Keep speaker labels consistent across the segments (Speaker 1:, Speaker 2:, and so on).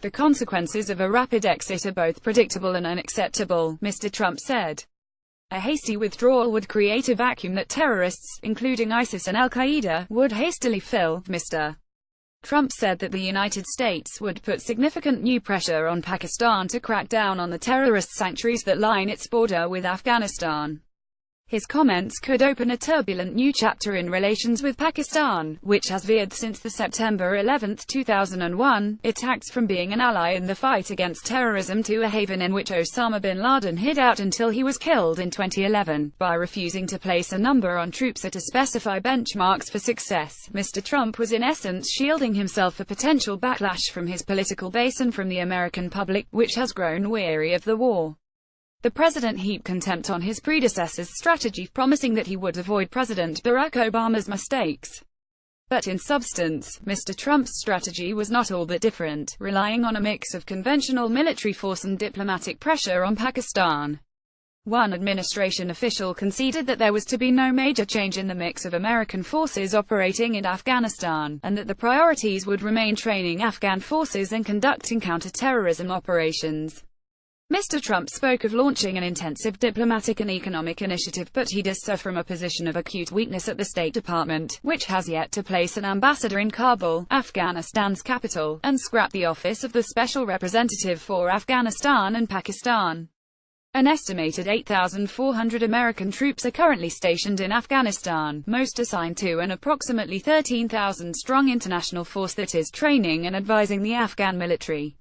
Speaker 1: The consequences of a rapid exit are both predictable and unacceptable, Mr. Trump said. A hasty withdrawal would create a vacuum that terrorists, including ISIS and Al-Qaeda, would hastily fill. Mr. Trump said that the United States would put significant new pressure on Pakistan to crack down on the terrorist sanctuaries that line its border with Afghanistan. His comments could open a turbulent new chapter in relations with Pakistan, which has veered since the September 11, 2001, attacks from being an ally in the fight against terrorism to a haven in which Osama bin Laden hid out until he was killed in 2011. By refusing to place a number on troops or to specify benchmarks for success, Mr. Trump was in essence shielding himself for potential backlash from his political base and from the American public, which has grown weary of the war. The president heaped contempt on his predecessor's strategy, promising that he would avoid President Barack Obama's mistakes. But in substance, Mr. Trump's strategy was not all that different, relying on a mix of conventional military force and diplomatic pressure on Pakistan. One administration official conceded that there was to be no major change in the mix of American forces operating in Afghanistan, and that the priorities would remain training Afghan forces and conducting counter-terrorism operations. Mr. Trump spoke of launching an intensive diplomatic and economic initiative, but he does so from a position of acute weakness at the State Department, which has yet to place an ambassador in Kabul, Afghanistan's capital, and scrap the office of the Special Representative for Afghanistan and Pakistan. An estimated 8,400 American troops are currently stationed in Afghanistan, most assigned to an approximately 13,000-strong international force that is training and advising the Afghan military.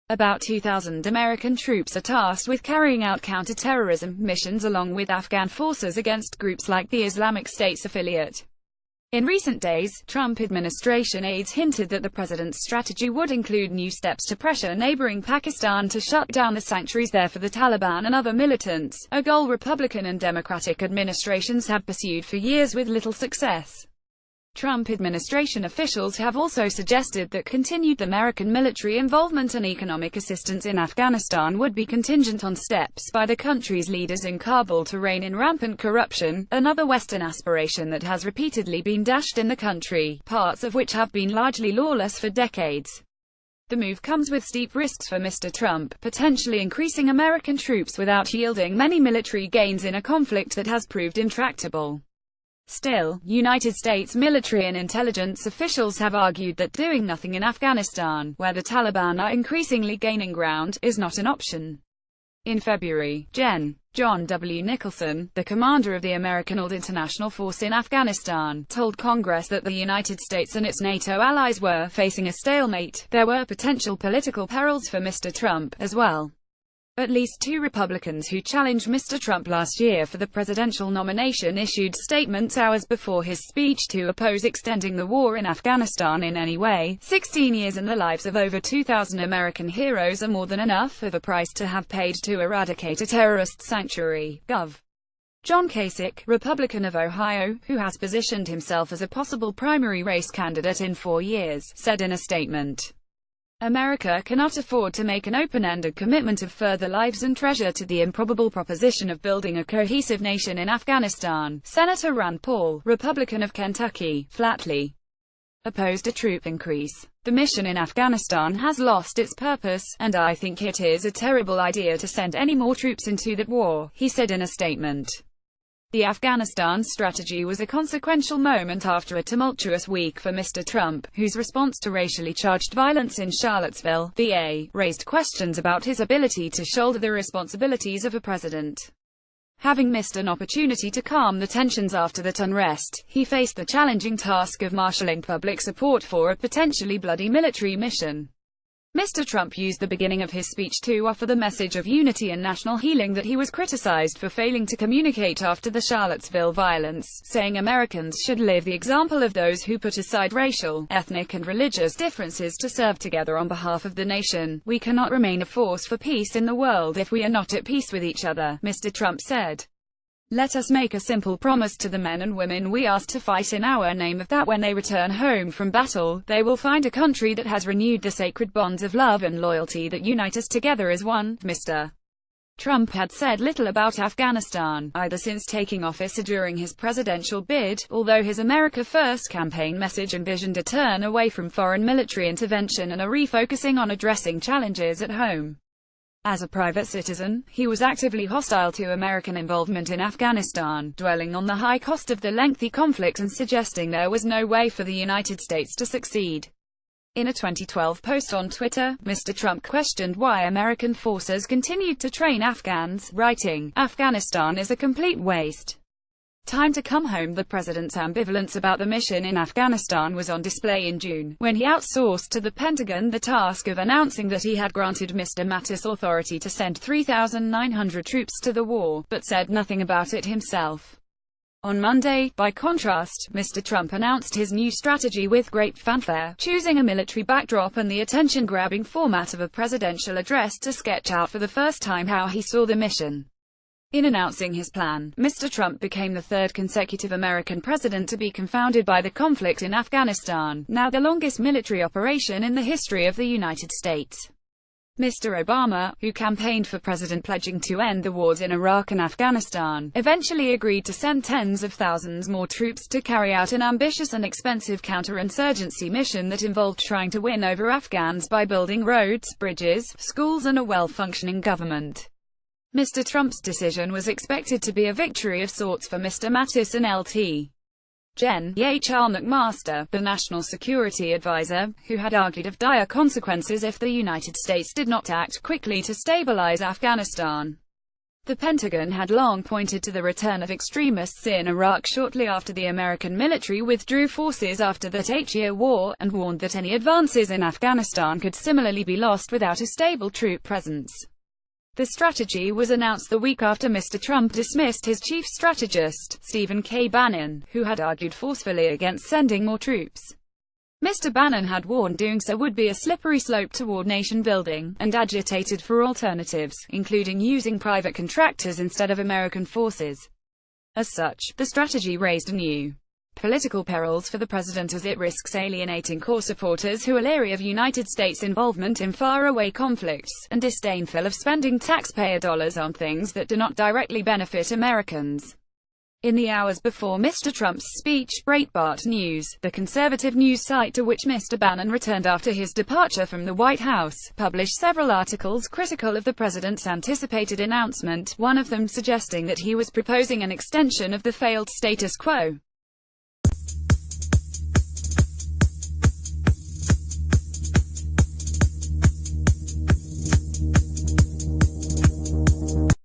Speaker 1: About 2,000 American troops are tasked with carrying out counter-terrorism missions along with Afghan forces against groups like the Islamic State's affiliate. In recent days, Trump administration aides hinted that the president's strategy would include new steps to pressure neighboring Pakistan to shut down the sanctuaries there for the Taliban and other militants, a goal Republican and Democratic administrations have pursued for years with little success. Trump administration officials have also suggested that continued American military involvement and economic assistance in Afghanistan would be contingent on steps by the country's leaders in Kabul to rein in rampant corruption, another Western aspiration that has repeatedly been dashed in the country, parts of which have been largely lawless for decades. The move comes with steep risks for Mr. Trump, potentially increasing American troops without yielding many military gains in a conflict that has proved intractable. Still, United States military and intelligence officials have argued that doing nothing in Afghanistan, where the Taliban are increasingly gaining ground, is not an option. In February, John W. Nicholson, the commander of the American-led international force in Afghanistan, told Congress that the United States and its NATO allies were facing a stalemate. There were potential political perils for Mr. Trump, as well. At least two Republicans who challenged Mr. Trump last year for the presidential nomination issued statements hours before his speech to oppose extending the war in Afghanistan in any way. 16 years and the lives of over 2,000 American heroes are more than enough of a price to have paid to eradicate a terrorist sanctuary. Gov. John Kasich, Republican of Ohio, who has positioned himself as a possible primary race candidate in 4 years, said in a statement, "America cannot afford to make an open-ended commitment of further lives and treasure to the improbable proposition of building a cohesive nation in Afghanistan." Senator Rand Paul, Republican of Kentucky, flatly opposed a troop increase. "The mission in Afghanistan has lost its purpose, and I think it is a terrible idea to send any more troops into that war," he said in a statement. The Afghanistan strategy was a consequential moment after a tumultuous week for Mr. Trump, whose response to racially charged violence in Charlottesville, VA, raised questions about his ability to shoulder the responsibilities of a president. Having missed an opportunity to calm the tensions after that unrest, he faced the challenging task of marshalling public support for a potentially bloody military mission. Mr. Trump used the beginning of his speech to offer the message of unity and national healing that he was criticized for failing to communicate after the Charlottesville violence, saying Americans should live the example of those who put aside racial, ethnic and religious differences to serve together on behalf of the nation. "We cannot remain a force for peace in the world if we are not at peace with each other," Mr. Trump said. "Let us make a simple promise to the men and women we ask to fight in our name that when they return home from battle, they will find a country that has renewed the sacred bonds of love and loyalty that unite us together as one." Mr. Trump had said little about Afghanistan, either since taking office or during his presidential bid, although his America First campaign message envisioned a turn away from foreign military intervention and a refocusing on addressing challenges at home. As a private citizen, he was actively hostile to American involvement in Afghanistan, dwelling on the high cost of the lengthy conflict and suggesting there was no way for the United States to succeed. In a 2012 post on Twitter, Mr. Trump questioned why American forces continued to train Afghans, writing, "Afghanistan is a complete waste. Time to come home." The president's ambivalence about the mission in Afghanistan was on display in June, when he outsourced to the Pentagon the task of announcing that he had granted Mr. Mattis authority to send 3,900 troops to the war, but said nothing about it himself. On Monday, by contrast, Mr. Trump announced his new strategy with great fanfare, choosing a military backdrop and the attention-grabbing format of a presidential address to sketch out for the first time how he saw the mission. In announcing his plan, Mr. Trump became the third consecutive American president to be confounded by the conflict in Afghanistan, now the longest military operation in the history of the United States. Mr. Obama, who campaigned for president pledging to end the wars in Iraq and Afghanistan, eventually agreed to send tens of thousands more troops to carry out an ambitious and expensive counterinsurgency mission that involved trying to win over Afghans by building roads, bridges, schools and a well-functioning government. Mr. Trump's decision was expected to be a victory of sorts for Mr. Mattis and Lt. Gen. H.R. McMaster, the national security advisor, who had argued of dire consequences if the United States did not act quickly to stabilize Afghanistan. The Pentagon had long pointed to the return of extremists in Iraq shortly after the American military withdrew forces after that 8-year war, and warned that any advances in Afghanistan could similarly be lost without a stable troop presence. The strategy was announced the week after Mr. Trump dismissed his chief strategist, Stephen K. Bannon, who had argued forcefully against sending more troops. Mr. Bannon had warned doing so would be a slippery slope toward nation-building, and agitated for alternatives, including using private contractors instead of American forces. As such, the strategy raised new political perils for the president as it risks alienating core supporters who are leery of United States involvement in faraway conflicts, and disdainful of spending taxpayer dollars on things that do not directly benefit Americans. In the hours before Mr. Trump's speech, Breitbart News, the conservative news site to which Mr. Bannon returned after his departure from the White House, published several articles critical of the president's anticipated announcement, one of them suggesting that he was proposing an extension of the failed status quo.